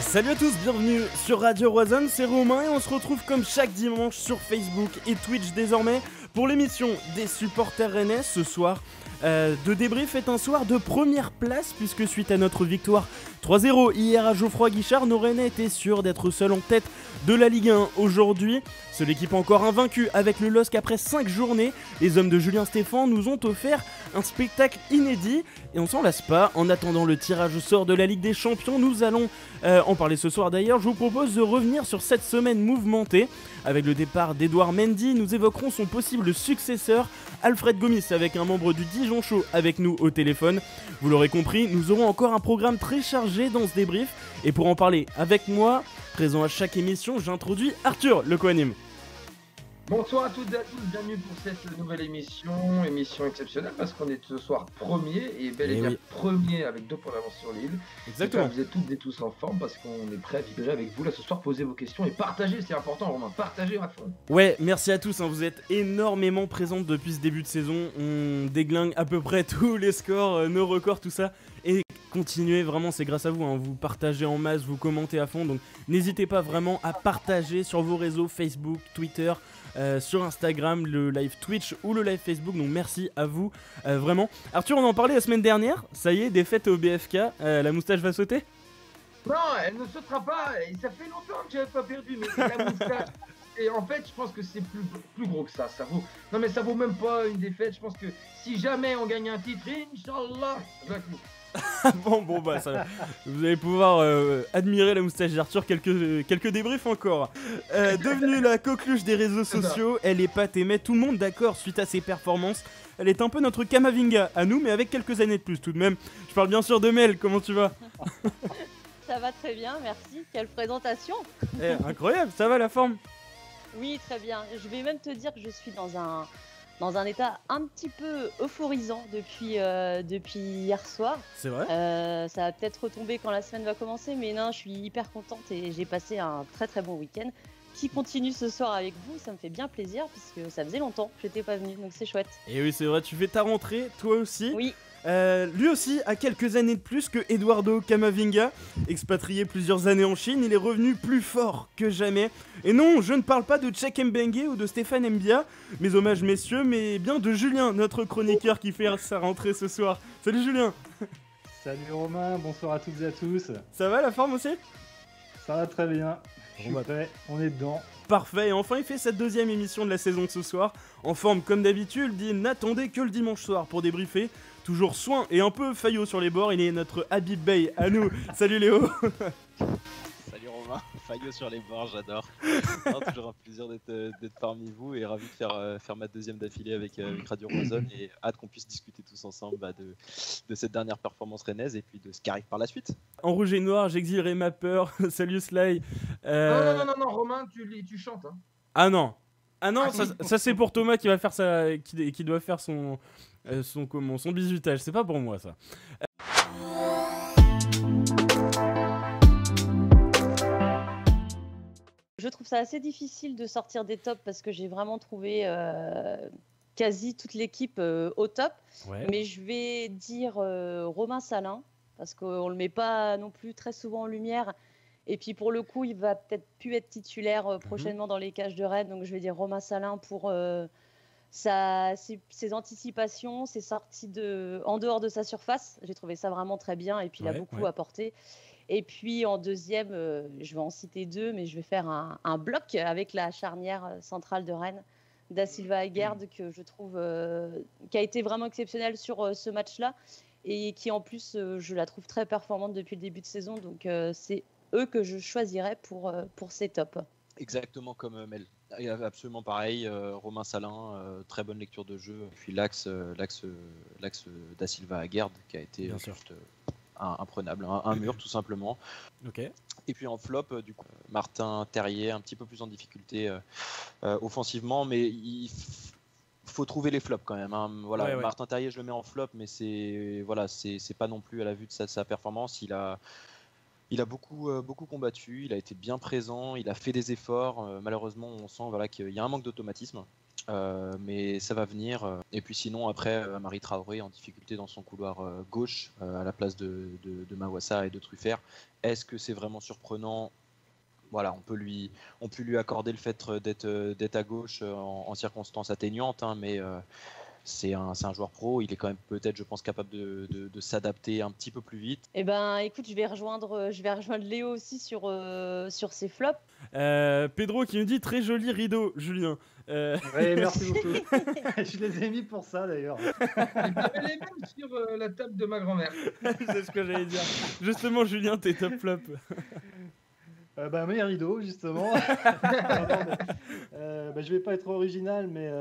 Salut à tous, bienvenue sur Radio Roison, c'est Romain et on se retrouve comme chaque dimanche sur Facebook et Twitch désormais pour l'émission des supporters rennais. Ce soir de débrief est un soir de première place puisque suite à notre victoire 3-0 hier à Geoffroy Guichard, nos Rennais étaient sûrs d'être seuls en tête de la Ligue 1 aujourd'hui. Seule équipe encore invaincue avec le LOSC après 5 journées, les hommes de Julien Stéphan nous ont offert un spectacle inédit et on s'en lasse pas. En attendant le tirage au sort de la Ligue des Champions, nous allons en parler ce soir d'ailleurs. Je vous propose de revenir sur cette semaine mouvementée. Avec le départ d'Edouard Mendy, nous évoquerons son possible successeur, Alfred Gomis, avec un membre du Dijon Show avec nous au téléphone. Vous l'aurez compris, nous aurons encore un programme très chargé dans ce débrief. Et pour en parler avec moi, présent à chaque émission, j'introduis Arthur, le co-anime. Bonsoir à toutes et à tous, bienvenue pour cette nouvelle émission exceptionnelle parce qu'on est ce soir premier et bel et bien premier avec 2 points d'avance sur Lille. Exactement. Vous êtes toutes et tous en forme parce qu'on est prêt à vibrer avec vous là ce soir, poser vos questions et partager, c'est important Romain, partager à fond. Ouais, merci à tous, vous êtes énormément présents depuis ce début de saison, on déglingue à peu près tous les scores, nos records, tout ça, et continuez, vraiment c'est grâce à vous, vous partagez en masse, vous commentez à fond, donc n'hésitez pas vraiment à partager sur vos réseaux Facebook, Twitter, sur Instagram, le live Twitch ou le live Facebook, donc merci à vous, vraiment. Arthur, on en parlait la semaine dernière, ça y est, défaite au BFK, la moustache va sauter ? Non, elle ne sautera pas, et ça fait longtemps que j'avais pas perdu, mais la moustache, et en fait je pense que c'est plus gros que ça vaut, non mais ça vaut même pas une défaite, je pense que si jamais on gagne un titre, Inch'Allah, bon bah ça, vous allez pouvoir admirer la moustache d'Arthur, quelques débriefs encore. Devenue la coqueluche des réseaux sociaux, elle épate et met tout le monde d'accord suite à ses performances. Elle est un peu notre Kamavinga à nous, mais avec quelques années de plus tout de même. Je parle bien sûr de Mel, comment tu vas ? Ça va très bien, merci. Quelle présentation. Incroyable, ça va la forme ? Oui, très bien. Je vais même te dire que je suis dans un état un petit peu euphorisant depuis hier soir. C'est vrai ? Ça va peut-être retomber quand la semaine va commencer, mais non, je suis hyper contente et j'ai passé un très très bon week-end qui continue ce soir avec vous. Ça me fait bien plaisir puisque ça faisait longtemps que j'étais pas venue, donc c'est chouette. Et oui, c'est vrai, tu fais ta rentrée, toi aussi. Oui. Lui aussi a quelques années de plus que Eduardo Camavinga, expatrié plusieurs années en Chine, il est revenu plus fort que jamais. Et non, je ne parle pas de Cheikh Mbengue ou de Stéphane Mbia, mes hommages messieurs, mais bien de Julien, notre chroniqueur qui fait sa rentrée ce soir. Salut Julien. Salut Romain, bonsoir à toutes et à tous. Ça va la forme aussi ? Ça va très bien, je suis prêt, on est dedans. Parfait, et enfin il fait sa deuxième émission de la saison de ce soir, en forme comme d'habitude, il n'attendait que le dimanche soir pour débriefer. Toujours soin et un peu faillot sur les bords, il est notre Habib Bey à nous. Salut Léo. Salut Romain, faillot sur les bords, j'adore. Toujours un plaisir d'être parmi vous et ravi de faire ma deuxième d'affilée avec Radio Roison et hâte qu'on puisse discuter tous ensemble de cette dernière performance rennaise et puis de ce qui arrive par la suite. En rouge et noir, j'exilerai ma peur. Salut Sly. Non, Romain, tu chantes. Ah non, ça c'est pour Thomas qui va faire qui doit faire son bisutage. C'est pas pour moi ça. Je trouve ça assez difficile de sortir des tops parce que j'ai vraiment trouvé quasi toute l'équipe au top. Ouais. Mais je vais dire Romain Salin parce qu'on le met pas non plus très souvent en lumière. Et puis pour le coup, il va peut-être plus être titulaire prochainement dans les cages de Rennes. Donc je vais dire Romain Salin pour ses anticipations, ses sorties en dehors de sa surface. J'ai trouvé ça vraiment très bien et puis il a beaucoup apporté. Et puis en deuxième, je vais en citer 2, mais je vais faire un bloc avec la charnière centrale de Rennes, Da Silva Aguerd, que je trouve qui a été vraiment exceptionnelle sur ce match-là et qui en plus, je la trouve très performante depuis le début de saison. Donc c'est eux que je choisirais pour ces tops. Exactement comme Mel. Absolument pareil, Romain Salin, très bonne lecture de jeu. Puis l'axe Da Silva Aguerd qui a été juste imprenable, un mur tout simplement. Okay. Et puis en flop, du coup, Martin Terrier, un petit peu plus en difficulté offensivement, mais il faut trouver les flops quand même. Voilà, Martin Terrier, je le mets en flop, mais c'est pas non plus à la vue de sa performance. Il a beaucoup combattu, il a été bien présent, il a fait des efforts. Malheureusement, on sent qu'il y a un manque d'automatisme. mais ça va venir. Et puis sinon, après, Amari Traoré en difficulté dans son couloir gauche, à la place de Mawassa et de Truffert. Est-ce que c'est vraiment surprenant ? Voilà, on peut lui accorder le fait d'être à gauche en circonstances atténuantes, hein, mais c'est un joueur pro. Il est quand même peut-être, je pense, capable de s'adapter un petit peu plus vite. Eh ben, écoute, je vais rejoindre Léo aussi sur ses flops. Pedro qui nous dit très joli rideau, Julien. Oui, merci beaucoup. Je les ai mis pour ça d'ailleurs. J'avais les mêmes sur la table de ma grand-mère. C'est ce que j'allais dire. Justement, Julien, tes top flops. Mes rideaux, justement. Je vais pas être original, mais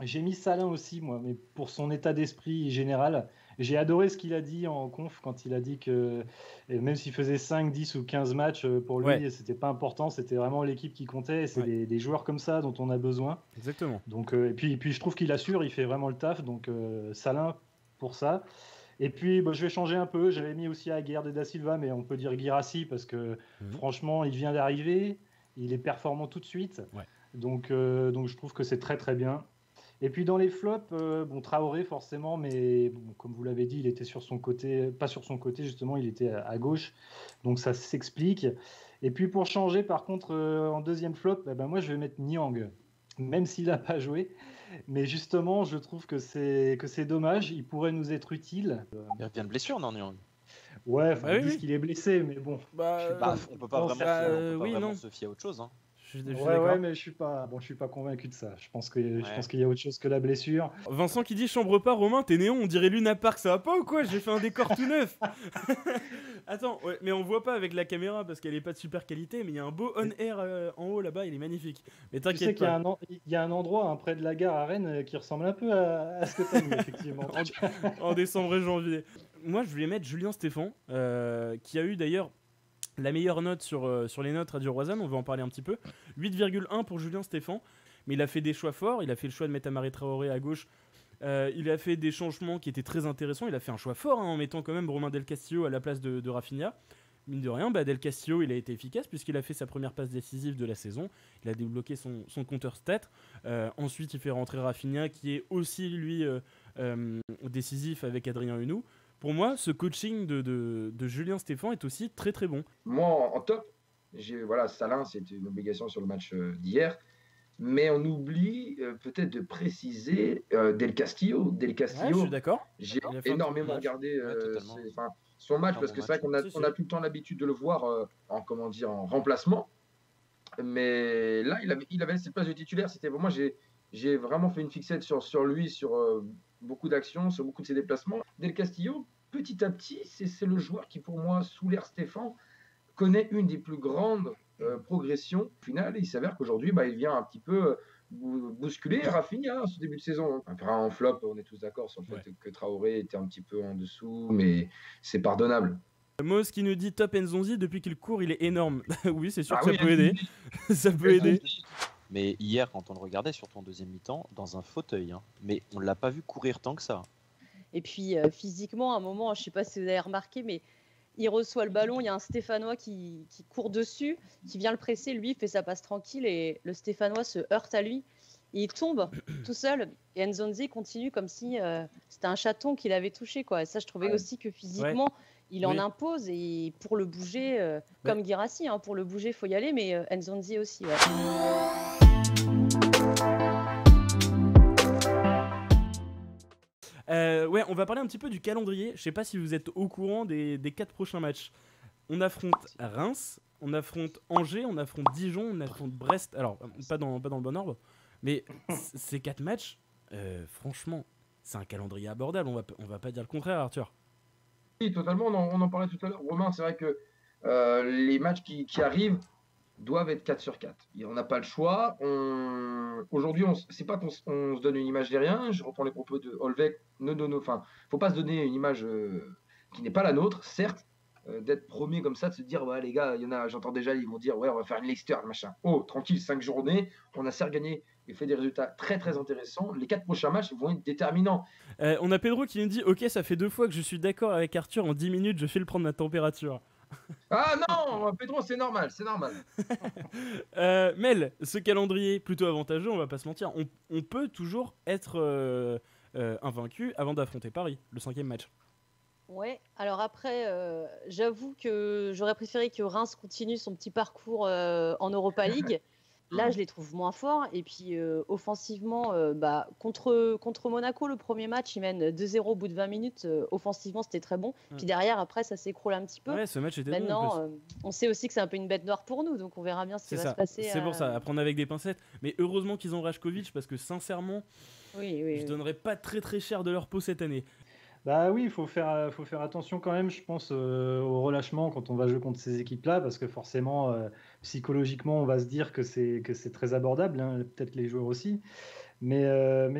j'ai mis Salin aussi, moi, mais pour son état d'esprit général. J'ai adoré ce qu'il a dit en conf quand il a dit que même s'il faisait 5, 10 ou 15 matchs, pour lui, c'était pas important, c'était vraiment l'équipe qui comptait. C'est des joueurs comme ça dont on a besoin. Exactement. Donc, et puis je trouve qu'il assure, il fait vraiment le taf. Donc, Salin pour ça. Et puis, je vais changer un peu. J'avais mis aussi Aguerd et Da Silva, mais on peut dire Guirassy parce que franchement, il vient d'arriver. Il est performant tout de suite. Ouais. Donc, je trouve que c'est très, très bien. Et puis, dans les flops, Traoré, forcément, mais comme vous l'avez dit, il était sur son côté, pas sur son côté, justement, il était à gauche. Donc, ça s'explique. Et puis, pour changer, par contre, en deuxième flop, moi, je vais mettre Niang, même s'il n'a pas joué. Mais justement, je trouve que c'est dommage. Il pourrait nous être utile. Il revient de blessure, non, Niang ? Ouais, ils disent qu'il est blessé, mais bon. On peut pas vraiment se fier à autre chose. Hein. Ouais, mais je suis pas convaincu de ça. Je pense qu'il y a autre chose que la blessure. Vincent qui dit chambre pas, Romain, t'es néon, on dirait Luna Park, ça va pas ou quoi ? J'ai fait un décor tout neuf. Attends, mais on voit pas avec la caméra parce qu'elle est pas de super qualité, mais il y a un beau on-air en haut là-bas, il est magnifique. Mais t'inquiète pas. Il y a un endroit près de la gare à Rennes qui ressemble un peu à ce que t'as mis, effectivement. En décembre et janvier. Moi, je voulais mettre Julien Stéphan, qui a eu d'ailleurs la meilleure note sur les notes Radio Roanne, on va en parler un petit peu. 8,1 pour Julien Stéphan, mais il a fait des choix forts, il a fait le choix de mettre Amari Traoré à gauche, il a fait des changements qui étaient très intéressants, il a fait un choix fort en mettant quand même Romain Del Castillo à la place de Rafinha. Mine de rien, Del Castillo, il a été efficace puisqu'il a fait sa première passe décisive de la saison, il a débloqué son compteur stat. Ensuite, il fait rentrer Rafinha qui est aussi, lui, décisif avec Adrien Hunou. Pour moi, ce coaching de Julien Stéphan est aussi très très bon. Moi, en top, Salin, c'était une obligation sur le match d'hier, mais on oublie peut-être de préciser Del Castillo. Je suis d'accord. J'ai énormément regardé son match parce que c'est vrai qu'on a tout le temps l'habitude de le voir en remplacement, mais là, il avait cette place de titulaire. C'était pour moi, j'ai vraiment fait une fixette sur lui, sur beaucoup d'actions, sur beaucoup de ses déplacements. Del Castillo, petit à petit, c'est le joueur qui, pour moi, sous l'ère Stéphan, connaît une des plus grandes progressions. Au final, il s'avère qu'aujourd'hui, il vient un petit peu bousculer Rafinha ce début de saison. Après, en flop, on est tous d'accord sur le fait que Traoré était un petit peu en dessous, mais c'est pardonnable. Moz qui nous dit Top Nzonzi, depuis qu'il court, il est énorme. Oui, c'est sûr que ça peut aider. Ça peut aider. Mais hier, quand on le regardait sur ton deuxième mi-temps, dans un fauteuil, mais on ne l'a pas vu courir tant que ça. Et puis physiquement, à un moment, je ne sais pas si vous avez remarqué, mais il reçoit le ballon, il y a un Stéphanois qui court dessus, qui vient le presser, lui, il fait sa passe tranquille et le Stéphanois se heurte à lui. Et il tombe tout seul et Nzonzi continue comme si c'était un chaton qu'il avait touché, quoi. Et ça, je trouvais aussi que physiquement, il en impose et pour le bouger, comme Guirassy, pour le bouger, il faut y aller, mais Nzonzi aussi. Ouais. On va parler un petit peu du calendrier. Je sais pas si vous êtes au courant des 4 prochains matchs. On affronte Reims, on affronte Angers, on affronte Dijon, on affronte Brest. Alors, pas dans le bon ordre, mais ces 4 matchs, franchement, c'est un calendrier abordable. On va pas dire le contraire, Arthur. Oui, totalement. On en parlait tout à l'heure. Romain, c'est vrai que les matchs qui arrivent doivent être 4 sur 4. On n'a pas le choix. Aujourd'hui, c'est pas qu'on se donne une image de rien. Je reprends les propos de Holweck. Faut pas se donner une image qui n'est pas la nôtre, certes. D'être premier comme ça, de se dire les gars, il y en a, j'entends déjà, ils vont dire on va faire une Leicester, machin. Oh, tranquille, 5 journées, on a certes gagné et fait des résultats très très intéressants. Les 4 prochains matchs vont être déterminants. On a Pedro qui nous dit ok, ça fait 2 fois que je suis d'accord avec Arthur, en 10 minutes je fais le prendre ma température. Ah non, Pedro, c'est normal. Mel, ce calendrier plutôt avantageux, on va pas se mentir, on peut toujours être invaincu avant d'affronter Paris, le 5e match. Ouais, alors après, j'avoue que j'aurais préféré que Reims continue son petit parcours en Europa League. Là, je les trouve moins forts. Et puis, offensivement, contre Monaco, le premier match, ils mènent 2-0 au bout de 20 minutes. Offensivement, c'était très bon. Puis derrière, après, ça s'écroule un petit peu. Ouais, ce match était Maintenant, bon. on sait aussi que c'est un peu une bête noire pour nous. Donc, on verra bien ce qui va se passer. C'est pour ça, à prendre avec des pincettes. Mais heureusement qu'ils ont Rajkovic, parce que sincèrement, je donnerais pas très très cher de leur peau cette année. Bah oui, il faut faire attention quand même, je pense, au relâchement quand on va jouer contre ces équipes-là, parce que forcément, psychologiquement, on va se dire que c'est très abordable, hein, peut-être les joueurs aussi. Mais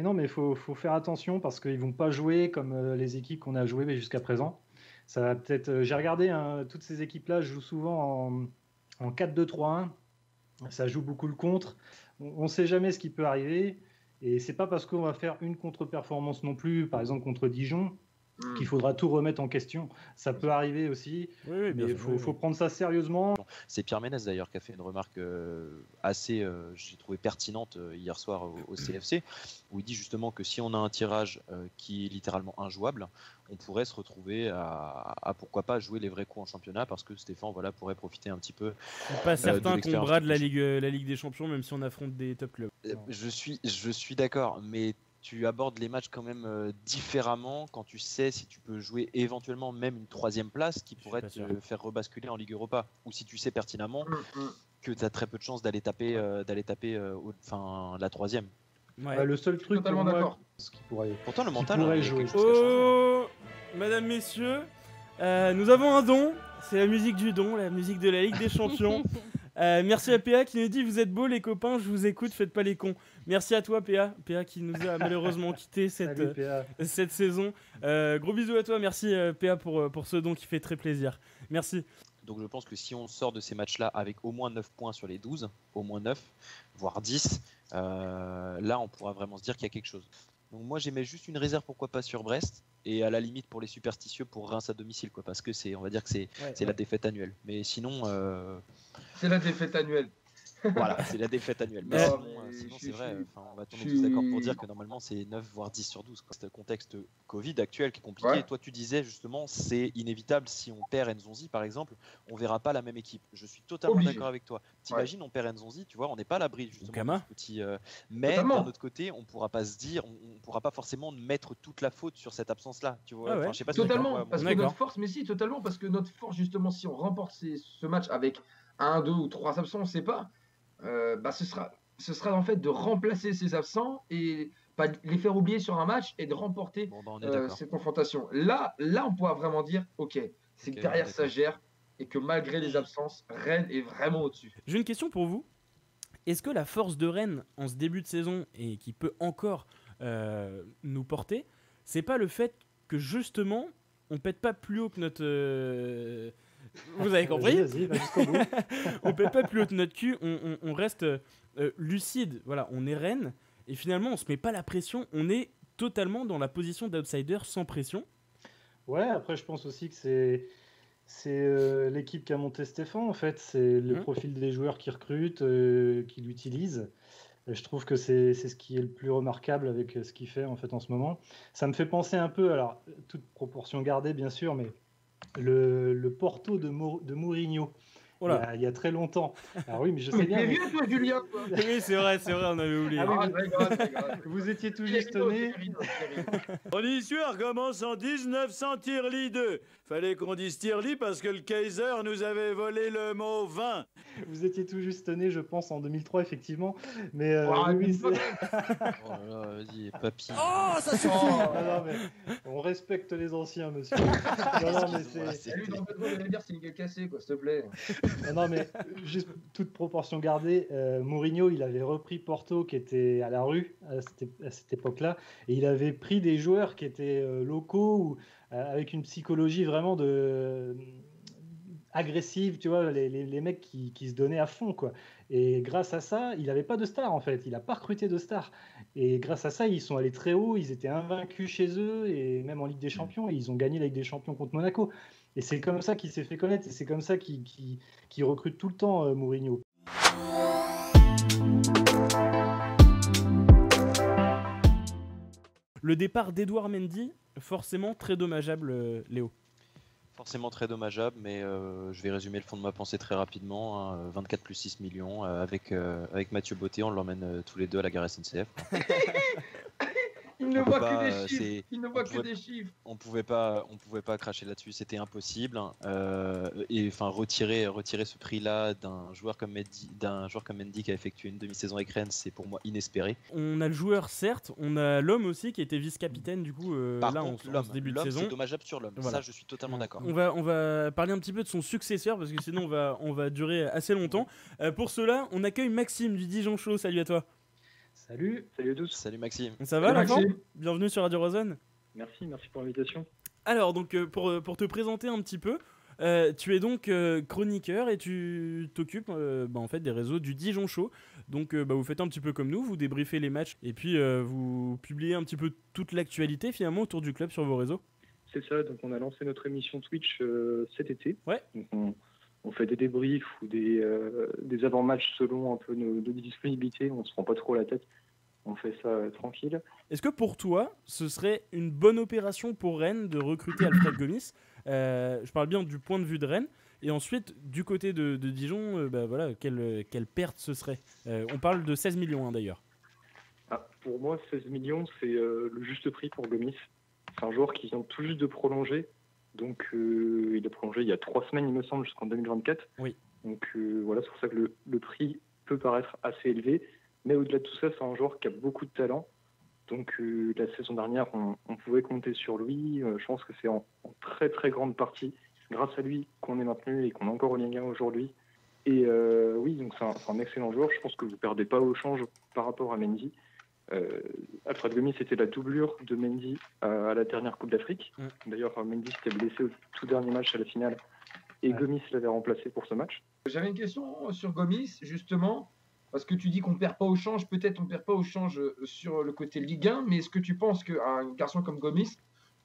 non, mais il faut faire attention parce qu'ils ne vont pas jouer comme les équipes qu'on a jouées jusqu'à présent. Ça va peut-être. J'ai regardé, hein, toutes ces équipes-là jouent souvent en 4-2-3-1. Ça joue beaucoup le contre. On ne sait jamais ce qui peut arriver. Et c'est pas parce qu'on va faire une contre-performance non plus, par exemple contre Dijon, qu'il faudra tout remettre en question. Ça peut arriver aussi, mais il faut prendre ça sérieusement. C'est Pierre Ménès d'ailleurs qui a fait une remarque assez, j'ai trouvé pertinente hier soir au CFC, où il dit justement que si on a un tirage qui est littéralement injouable, on pourrait se retrouver à pourquoi pas jouer les vrais coups en championnat, parce que Stéphane pourrait profiter un petit peu. Pas certain qu'on brade la Ligue des Champions, même si on affronte des top clubs. Je suis d'accord, mais tu abordes les matchs quand même différemment quand tu sais si tu peux jouer éventuellement même une 3e place qui pourrait te faire rebasculer en Ligue Europa, ou si tu sais pertinemment que tu as très peu de chances d'aller taper la 3e. Ouais. Le seul truc totalement d'accord. Pourtant le mental pourrait jouer. Mesdames, messieurs, nous avons un don, c'est la musique du don, la musique de la Ligue des Champions. Merci à PA qui nous dit vous êtes beaux les copains, je vous écoute, faites pas les cons. Merci à toi PA qui nous a malheureusement quitté cette saison. Gros bisous à toi, merci PA pour ce don qui fait très plaisir. Merci. Donc je pense que si on sort de ces matchs-là avec au moins 9 points sur les 12, au moins 9, voire 10, là on pourra vraiment se dire qu'il y a quelque chose. Donc moi j'aimais juste une réserve, pourquoi pas sur Brest, et à la limite pour les superstitieux pour Reims à domicile, quoi, parce que on va dire que c'est la défaite annuelle. Mais sinon c'est la défaite annuelle. Voilà, c'est la défaite annuelle. Mais sinon c'est vrai, on va tomber tous d'accord pour dire que normalement c'est 9 voire 10 sur 12. C'est le contexte Covid actuel qui est compliqué. Ouais. Toi tu disais justement c'est inévitable, si on perd Nzonzi par exemple, on verra pas la même équipe. Je suis totalement d'accord avec toi. T'imagines, on perd Nzonzi, tu vois, on n'est pas à l'abri justement de ce petit. Mais d'un autre côté, on pourra pas se dire, on pourra pas forcément mettre toute la faute sur cette absence-là. Tu vois, je sais pas totalement, parce que notre force, mais si totalement, parce que notre force justement, si on remporte ce match avec 1, 2 ou 3 absents, on ne sait pas. Ce sera en fait de remplacer ces absents et pas les faire oublier sur un match et de remporter ces confrontations. Là, on pourra vraiment dire ok, c'est que derrière ça gère et que malgré les absences, Rennes est vraiment au-dessus. J'ai une question pour vous. Est-ce que la force de Rennes en ce début de saison et qui peut encore nous porter, c'est pas le fait que justement on pète pas plus haut que notre vous avez compris. Vas-y, jusqu'au bout. On pète pas plus haut que notre cul, on reste lucide. Voilà, on est Rennes et finalement on se met pas la pression, on est totalement dans la position d'outsider sans pression. Ouais, après je pense aussi que c'est l'équipe qui a monté Stéphane en fait, c'est le profil des joueurs qui recrutent, qui l'utilisent. Je trouve que c'est ce qui est le plus remarquable avec ce qu'il fait en fait en ce moment. Ça me fait penser un peu, alors toute proportion gardée bien sûr, mais le Porto de Mourinho. Il y a très longtemps. Alors oui, mais je sais bien. T'es vieux toi, Julien, quoi. Oui, c'est vrai, on avait oublié. Vous étiez tout juste né. Mon histoire commence en 1900 Tirli 2. Fallait qu'on dise Tirli parce que le Kaiser nous avait volé le mot vin. Vous étiez tout juste né, je pense, en 2003, effectivement. Mais oui, c'est... Oh là là, vas-y, papy. Oh, ça suffit. Non, mais on respecte les anciens, monsieur. Non, mais c'est... Lui, dans le il va dire c'est une gueule cassée, quoi, s'il te plaît. Non, mais juste toute proportion gardée, Mourinho, il avait repris Porto qui était à la rue à cette époque-là, et il avait pris des joueurs qui étaient locaux ou avec une psychologie vraiment agressive, tu vois, les mecs qui se donnaient à fond, quoi. Et grâce à ça, il n'avait pas de stars, en fait. Il n'a pas recruté de stars. Et grâce à ça, ils sont allés très haut. Ils étaient invaincus chez eux, et même en Ligue des Champions. Et ils ont gagné la Ligue des Champions contre Monaco. Et c'est comme ça qu'il s'est fait connaître, et c'est comme ça qu'il recrute tout le temps, Mourinho. Le départ d'Edouard Mendy, forcément très dommageable, Léo. Forcément très dommageable, mais je vais résumer le fond de ma pensée très rapidement. 24 plus 6 millions, avec Mathieu Botté, on l'emmène tous les deux à la gare SNCF. Il ne voit que des chiffres. Il ne voit que des chiffres. On pouvait pas cracher là-dessus, c'était impossible. Et enfin retirer ce prix-là d'un joueur comme Mendy qui a effectué une demi-saison avec Rennes, c'est pour moi inespéré. On a le joueur certes, on a l'homme aussi qui était vice-capitaine du coup. Par là contre, en ce début de saison. C'est dommageable sur l'homme. Voilà. Ça, je suis totalement d'accord. On va parler un petit peu de son successeur parce que sinon on va durer assez longtemps. Pour cela, on accueille Maxime du Dijon Show. Salut à toi. Salut à tous. Salut Maxime. Ça va l'enfant ? Bienvenue sur Radio Rosanne. Merci pour l'invitation. Alors donc pour te présenter un petit peu, tu es donc chroniqueur et tu t'occupes en fait des réseaux du Dijon Show. Donc vous faites un petit peu comme nous, vous débriefez les matchs et puis vous publiez un petit peu toute l'actualité finalement autour du club sur vos réseaux. C'est ça, donc on a lancé notre émission Twitch cet été. Ouais. Donc on fait des débriefs ou des avant-matchs selon un peu nos disponibilités, on se prend pas trop la tête. On fait ça tranquille. Est-ce que pour toi, ce serait une bonne opération pour Rennes de recruter Alfred Gomis ? Je parle bien du point de vue de Rennes. Et ensuite, du côté de Dijon, voilà, quelle perte ce serait ? On parle de 16 millions d'ailleurs. Pour moi, 16 millions, c'est le juste prix pour Gomis. C'est un joueur qui vient tout juste de prolonger. Donc, il a prolongé il y a 3 semaines, il me semble, jusqu'en 2024. Oui. Donc, voilà, c'est pour ça que le prix peut paraître assez élevé. Mais au-delà de tout ça, c'est un joueur qui a beaucoup de talent. Donc la saison dernière, on pouvait compter sur lui. Je pense que c'est en très très grande partie grâce à lui qu'on est maintenu et qu'on est encore au Ligue 1 aujourd'hui. Et oui, donc c'est un excellent joueur. Je pense que vous ne perdez pas au change par rapport à Mendy. Alfred Gomis, c'était la doublure de Mendy à la dernière Coupe d'Afrique. D'ailleurs, Mendy s'était blessé au tout dernier match à la finale et Gomis l'avait remplacé pour ce match. J'avais une question sur Gomis, justement. Parce que tu dis qu'on ne perd pas au change, peut-être on ne perd pas au change sur le côté Ligue 1, mais est-ce que tu penses qu'un garçon comme Gomis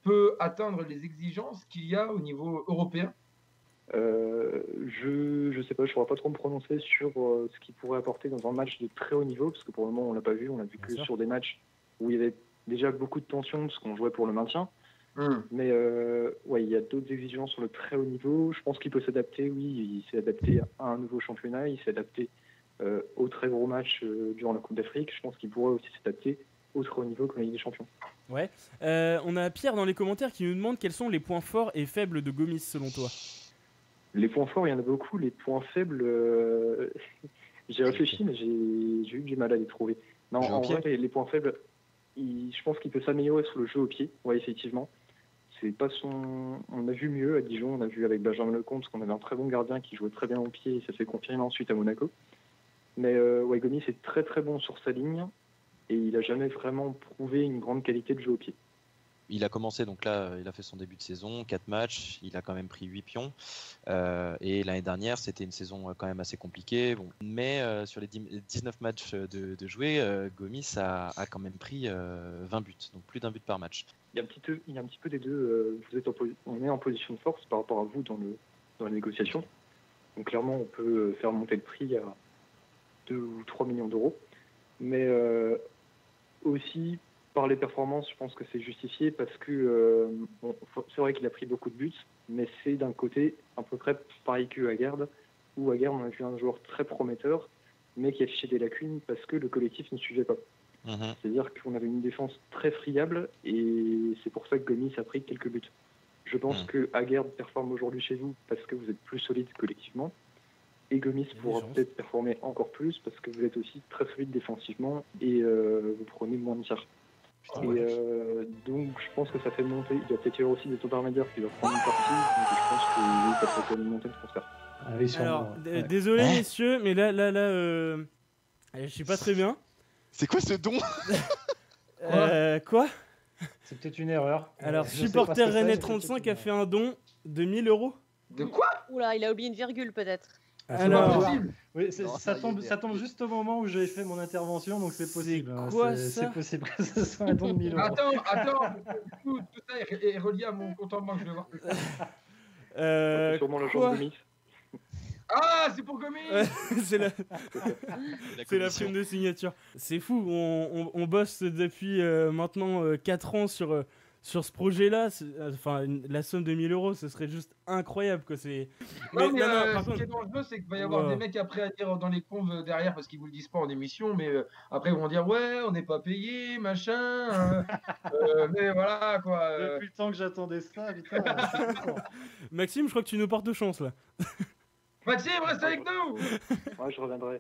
peut atteindre les exigences qu'il y a au niveau européen ? Je ne sais pas, je ne pourrais pas trop me prononcer sur ce qu'il pourrait apporter dans un match de très haut niveau, parce que pour le moment on ne l'a pas vu, on l'a vu que sur des matchs où il y avait déjà beaucoup de tension, parce qu'on jouait pour le maintien. Mais ouais, il y a d'autres exigences sur le très haut niveau. Je pense qu'il peut s'adapter, oui, il s'est adapté à un nouveau championnat, il s'est adapté au très gros match durant la Coupe d'Afrique. Je pense qu'il pourrait aussi s'adapter au très haut niveau comme la Ligue des Champions. Ouais. On a Pierre dans les commentaires qui nous demande quels sont les points forts et faibles de Gomis selon toi. Les points forts, il y en a beaucoup. Les points faibles, j'ai réfléchi, mais j'ai eu du mal à les trouver. Non, en vrai, les points faibles, je pense qu'il peut s'améliorer sur le jeu au pied. Ouais, effectivement. C'est pas son. On a vu mieux à Dijon, on a vu avec Benjamin Lecomte qu'on avait un très bon gardien qui jouait très bien au pied et ça s'est confirmé ensuite à Monaco. Mais ouais, Gomis est très très bon sur sa ligne et il n'a jamais vraiment prouvé une grande qualité de jeu au pied. Il a commencé, donc là, il a fait son début de saison, 4 matchs, il a quand même pris 8 pions. Et l'année dernière, c'était une saison quand même assez compliquée. Bon. Mais sur les 19 matchs de jouer, Gomis a quand même pris 20 buts, donc plus d'1 but par match. Il y a un petit peu des deux. On est en position de force par rapport à vous dans la négociation. Donc clairement, on peut faire monter le prix à 2 ou 3 millions d'euros. Mais aussi, par les performances, je pense que c'est justifié parce que c'est vrai qu'il a pris beaucoup de buts, mais c'est d'un côté à peu près pareil que Aguerd, où Aguerd, on a vu un joueur très prometteur, mais qui affichait des lacunes parce que le collectif ne suivait pas. C'est-à-dire qu'on avait une défense très friable et c'est pour ça que Gomis a pris quelques buts. Je pense que Aguerd performe aujourd'hui chez vous parce que vous êtes plus solide collectivement. Et Gomis pourra peut-être performer encore plus parce que vous êtes aussi très solide défensivement et vous prenez moins de tirs. Donc je pense que ça fait monter. Il y a peut-être aussi des taux intermédiaires qui doivent prendre une partie. Donc je pense que ça fait monter le transfert. Alors, désolé messieurs, mais là, je suis pas très bien. C'est quoi ce don? Quoi? C'est peut-être une erreur. Alors, supporter Rennais 35 a fait un don de 1000 euros. De quoi? Oula, il a oublié une virgule peut-être. Alors, oui, ça tombe juste au moment où j'avais fait mon intervention, donc c'est possible. C'est possible que ce soit un don de 1000 euros. Attends, tout ça est relié à mon compte en banque, je vais voir. C'est sûrement le genre de Gomis. Ah, c'est pour Gomis. C'est la prime de signature. C'est fou, on bosse depuis maintenant 4 ans sur ce projet-là. Enfin, la somme de 1 000 €, ce serait juste incroyable. Quoi. Ce qui est dangereux, c'est qu'il va y avoir des mecs après à dire dans les conves derrière, parce qu'ils vous le disent pas en émission, mais après ils vont dire ouais, on n'est pas payé, machin. Mais voilà quoi. Depuis le temps que j'attendais ça, putain. Maxime, je crois que tu nous portes chance là. Maxime, reste avec nous. Ouais, je reviendrai.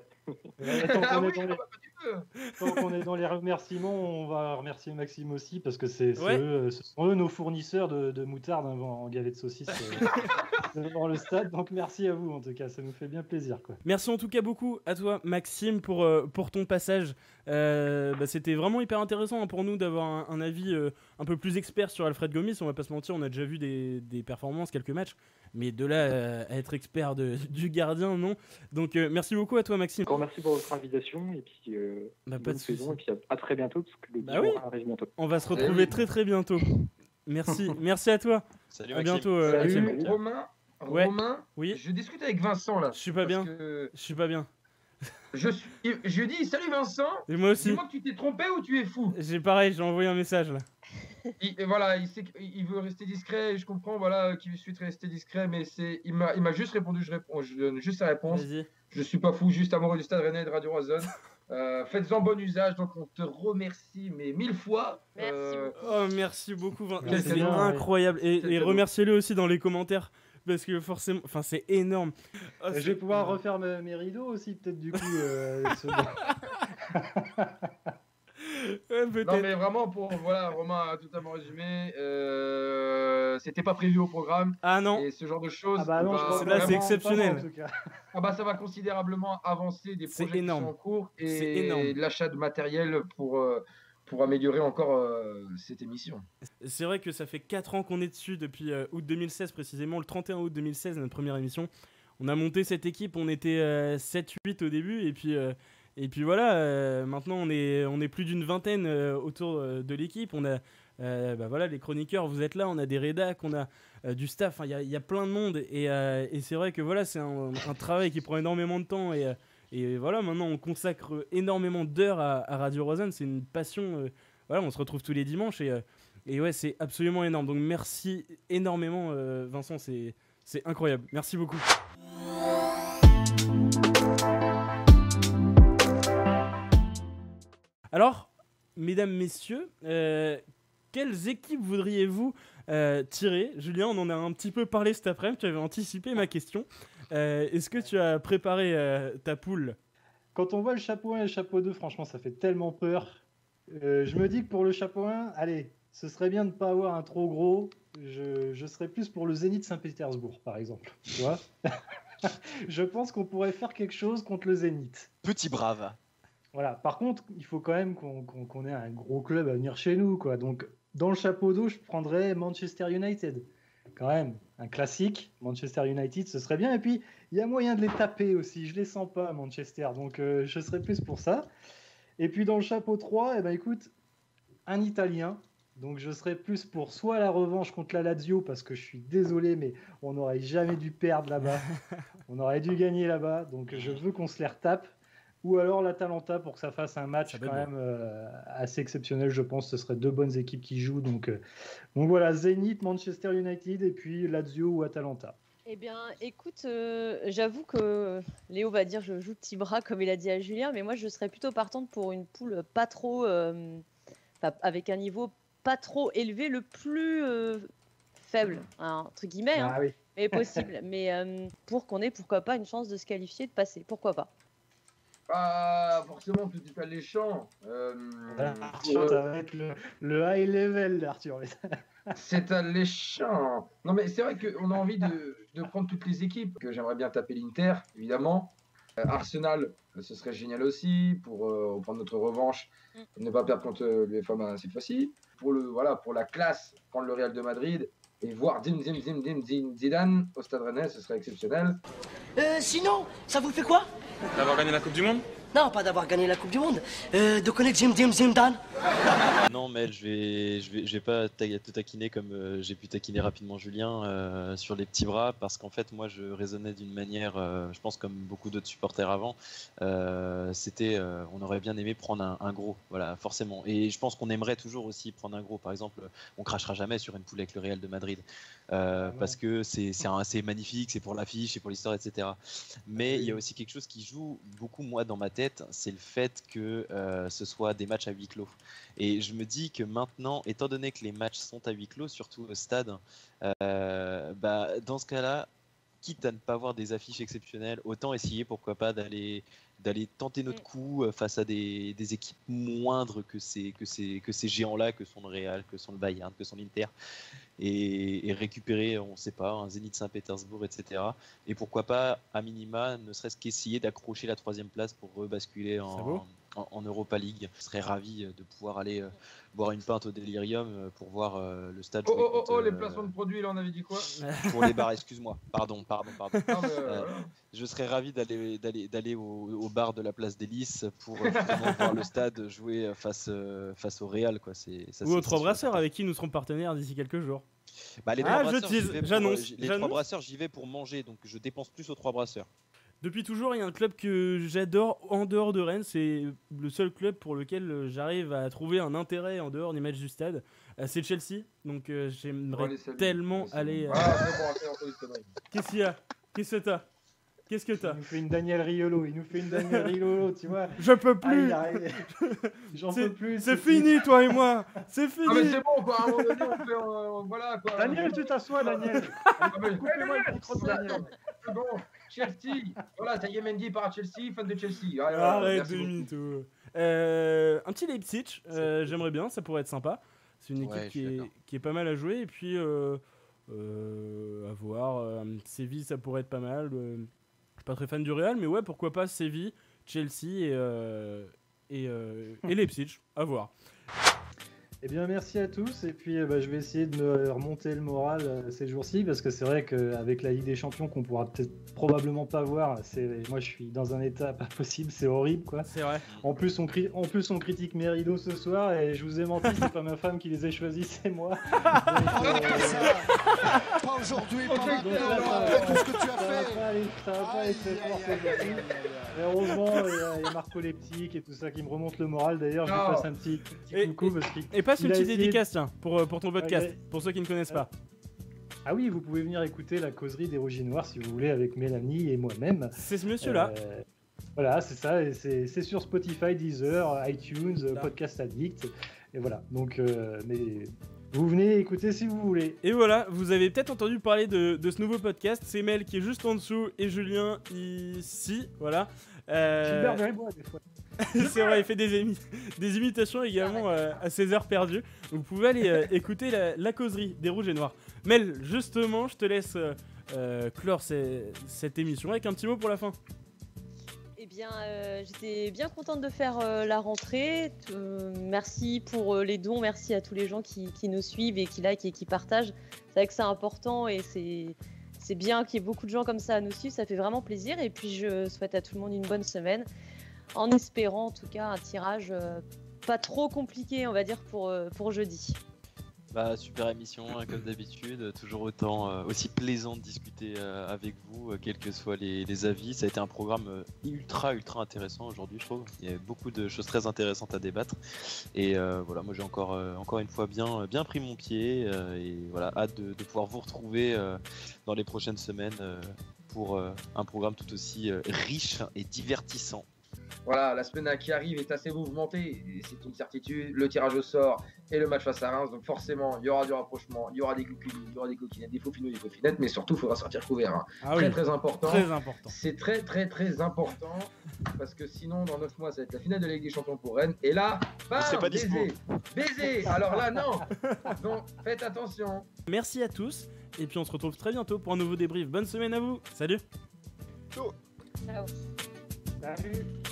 Tant qu'on est dans les remerciements, on va remercier Maxime aussi parce que ce sont eux nos fournisseurs de moutarde en galets de saucisse devant le stade. Donc merci à vous en tout cas, ça nous fait bien plaisir. Quoi. Merci en tout cas beaucoup à toi Maxime pour ton passage. C'était vraiment hyper intéressant pour nous d'avoir un avis un peu plus expert sur Alfred Gomis. On va pas se mentir, on a déjà vu des performances, quelques matchs. Mais de là à être expert du gardien, non. Donc merci beaucoup à toi Maxime. Encore merci pour votre invitation et puis bonne saison et puis à très bientôt parce que le bilan arrive bientôt. On va se retrouver très très bientôt. Merci, merci à toi. Salut à Maxime. bientôt. Salut. Romain, oui. Je discute avec Vincent là. Je suis pas bien. Je dis salut Vincent. Et moi aussi. Dis-moi que tu t'es trompé ou tu es fou. J'ai envoyé un message là. Il veut rester discret et je comprends qu'il souhaite rester discret, mais il m'a juste répondu, je donne juste sa réponse. Vas-y. Je suis pas fou, juste amoureux du Stade Rennais et de Radio Roison. Faites-en bon usage, donc on te remercie mais 1000 fois. Merci beaucoup. C'est incroyable et remerciez-le aussi dans les commentaires. Parce que forcément, c'est énorme. Je vais pouvoir refaire mes rideaux aussi, peut-être du coup. Non mais vraiment Romain a totalement résumé. C'était pas prévu au programme. Ah non. Et ce genre de choses. Là c'est exceptionnel. Ça va considérablement avancer des projets qui sont en cours et l'achat de matériel pour améliorer encore cette émission. C'est vrai que ça fait 4 ans qu'on est dessus, depuis août 2016 précisément, le 31 août 2016, notre première émission. On a monté cette équipe, on était 7-8 au début, et puis voilà, maintenant on est plus d'une vingtaine autour de l'équipe. On a les chroniqueurs, vous êtes là, on a des rédacs, on a du staff, il y a plein de monde, et c'est vrai que voilà, c'est un travail qui prend énormément de temps, et voilà, maintenant on consacre énormément d'heures à Radio Roison, c'est une passion, on se retrouve tous les dimanches, et ouais, c'est absolument énorme. Donc merci énormément Vincent, c'est incroyable, merci beaucoup. Alors, mesdames, messieurs, quelles équipes voudriez-vous tirer ? Julien, on en a un petit peu parlé cet après-midi, tu avais anticipé ma question. Est-ce que tu as préparé ta poule ? Quand on voit le chapeau 1 et le chapeau 2, franchement, ça fait tellement peur. Je me dis que pour le chapeau 1, allez, ce serait bien de ne pas avoir un trop gros. Je serais plus pour le Zénith Saint-Pétersbourg, par exemple. Tu vois ? Je pense qu'on pourrait faire quelque chose contre le Zénith. Petit brave. Voilà. Par contre, il faut quand même qu'on ait un gros club à venir chez nous, quoi. Donc, dans le chapeau d'eau, je prendrais Manchester United. Quand même, un classique. Manchester United, ce serait bien. Et puis, il y a moyen de les taper aussi. Je les sens pas, Manchester. Donc, je serais plus pour ça. Et puis, dans le chapeau 3, écoute, un Italien. Donc, je serais plus pour soit la revanche contre la Lazio, parce que je suis désolé, mais on n'aurait jamais dû perdre là-bas. On aurait dû gagner là-bas. Donc, je veux qu'on se les retape. Ou alors l'Atalanta pour que ça fasse un match quand même assez exceptionnel, je pense. Ce seraient deux bonnes équipes qui jouent. Donc voilà, Zénith, Manchester United et puis Lazio ou Atalanta. Eh bien, écoute, j'avoue que Léo va dire je joue petit bras comme il a dit à Julien, mais moi je serais plutôt partante pour une poule pas trop, avec un niveau pas trop élevé, le plus faible, entre guillemets, oui. Mais possible. Mais pour qu'on ait, pourquoi pas, une chance de se qualifier, de passer, pourquoi pas. Forcément, petit alléchant. Arthur, ça va être le high level d'Arthur. C'est alléchant. Non, mais c'est vrai qu'on a envie de prendre toutes les équipes. Que j'aimerais bien taper l'Inter, évidemment. Arsenal, ce serait génial aussi pour prendre notre revanche, ne pas perdre contre l'UEFA cette fois-ci. Pour la classe, prendre le Real de Madrid et voir Zidane au Stade Rennais, ce serait exceptionnel. Sinon, ça vous fait quoi ? D'avoir gagné la Coupe du Monde ? Non, pas d'avoir gagné la Coupe du Monde, de connaître Zidane. Non, mais je vais pas te taquiner comme j'ai pu taquiner rapidement Julien sur les petits bras, parce qu'en fait, moi, je raisonnais d'une manière, je pense comme beaucoup d'autres supporters avant, c'était, on aurait bien aimé prendre un gros, voilà, forcément. Et je pense qu'on aimerait toujours aussi prendre un gros. Par exemple, on crachera jamais sur une poule avec le Real de Madrid, parce que c'est magnifique, c'est pour l'affiche, c'est pour l'histoire, etc. Mais il y a aussi quelque chose qui joue beaucoup, moi, dans ma tête, c'est le fait que ce soit des matchs à huis clos. Et je me dis que maintenant, étant donné que les matchs sont à huis clos, surtout au stade, dans ce cas-là, quitte à ne pas avoir des affiches exceptionnelles, autant essayer, pourquoi pas, d'aller tenter notre coup face à des équipes moindres que ces géants-là, que sont le Real, que sont le Bayern, que sont l'Inter, et récupérer, on ne sait pas, un Zénith Saint-Pétersbourg, etc. Et pourquoi pas, à minima, ne serait-ce qu'essayer d'accrocher la 3e place pour rebasculer en Europa League. Je serais ravi de pouvoir aller boire une pinte au Delirium pour voir le stade. Les placements de produits, là, on avait dit quoi? Pour les bars, excuse-moi. Pardon. Je serais ravi d'aller au bar de la place des Lys pour justement voir le stade jouer face au Real, quoi. Ou aux Trois Brasseurs, avec qui nous serons partenaires d'ici quelques jours. Les Trois Brasseurs, j'y vais pour manger, donc je dépense plus aux Trois Brasseurs. Depuis toujours, il y a un club que j'adore en dehors de Rennes. C'est le seul club pour lequel j'arrive à trouver un intérêt en dehors des matchs du stade. C'est Chelsea. Donc j'aimerais tellement aller... Qu'est-ce qu'il y a? Qu'est-ce que t'as? Il nous fait une Daniel Riolo, tu vois. Je peux plus. J'en peux plus. C'est fini, toi et moi. C'est fini. Ah mais c'est bon, quoi. À un moment donné, voilà, quoi. Daniel, tu t'assois, Daniel. C'est bon. Chelsea. Voilà, ça y est, Mendy part à Chelsea, fan de Chelsea. Arrête de mytho. Un petit Leipzig, j'aimerais bien, ça pourrait être sympa. C'est une équipe qui est pas mal à jouer. Et puis, à voir. Séville, ça pourrait être pas mal. Je suis pas très fan du Real, mais ouais, pourquoi pas Séville, Chelsea et Leipzig. À voir. Eh bien, merci à tous. Et puis, je vais essayer de me remonter le moral ces jours-ci, parce que c'est vrai qu'avec la Ligue des Champions, qu'on pourra peut-être probablement pas voir, moi, je suis dans un état pas possible, c'est horrible, quoi. C'est vrai. En plus, on critique Merino ce soir, et je vous ai menti, c'est pas ma femme qui les a choisis, c'est moi. Donc, pas aujourd'hui, pas maintenant, après tout ce que tu as fait. Ça va pas être très fort cette fois-ci. Et heureusement, il y a Marco Leptic et tout ça qui me remonte le moral. D'ailleurs, je lui passe un petit coucou parce qu'il... Et passe une petite dédicace, tiens, pour ton podcast, pour ceux qui ne connaissent pas. Ah oui, vous pouvez venir écouter la causerie des Rouges et Noirs si vous voulez, avec Mélanie et moi-même. C'est ce monsieur-là. Voilà, c'est ça, et c'est sur Spotify, Deezer, iTunes, Podcast Addict, et voilà. Donc, mais vous venez écouter si vous voulez. Et voilà, vous avez peut-être entendu parler de ce nouveau podcast. C'est Mel qui est juste en dessous et Julien ici, voilà. Gilbert Grébois, des fois. C'est vrai, il fait des imitations également à ses heures perdues. Donc vous pouvez aller écouter la causerie des Rouges et Noirs. Mel, justement, je te laisse clore cette émission avec un petit mot pour la fin. Eh bien, j'étais bien contente de faire la rentrée. Merci pour les dons, merci à tous les gens qui nous suivent et qui likent et qui partagent. C'est vrai que c'est important et c'est bien qu'il y ait beaucoup de gens comme ça à nous suivre, ça fait vraiment plaisir. Et puis je souhaite à tout le monde une bonne semaine, en espérant en tout cas un tirage pas trop compliqué, on va dire, pour jeudi. Super émission, comme d'habitude, toujours aussi plaisant de discuter avec vous, quels que soient les avis. Ça a été un programme ultra intéressant aujourd'hui, je trouve. Il y a beaucoup de choses très intéressantes à débattre. Et voilà, moi j'ai encore une fois bien pris mon pied et voilà, hâte de pouvoir vous retrouver dans les prochaines semaines pour un programme tout aussi riche et divertissant. Voilà, la semaine qui arrive est assez mouvementée, et c'est une certitude, le tirage au sort et le match face à Reims, donc forcément il y aura du rapprochement, il y aura des coquilles, il y aura des coquinettes, des faufinous, des faufinettes, mais surtout il faudra sortir couvert. Hein. Très important. C'est très important, parce que sinon dans 9 mois ça va être la finale de la Ligue des Champions pour Rennes, et là, bam, baiser. Alors là non, donc faites attention. Merci à tous, et puis on se retrouve très bientôt pour un nouveau débrief. Bonne semaine à vous, salut. Ciao. Salut.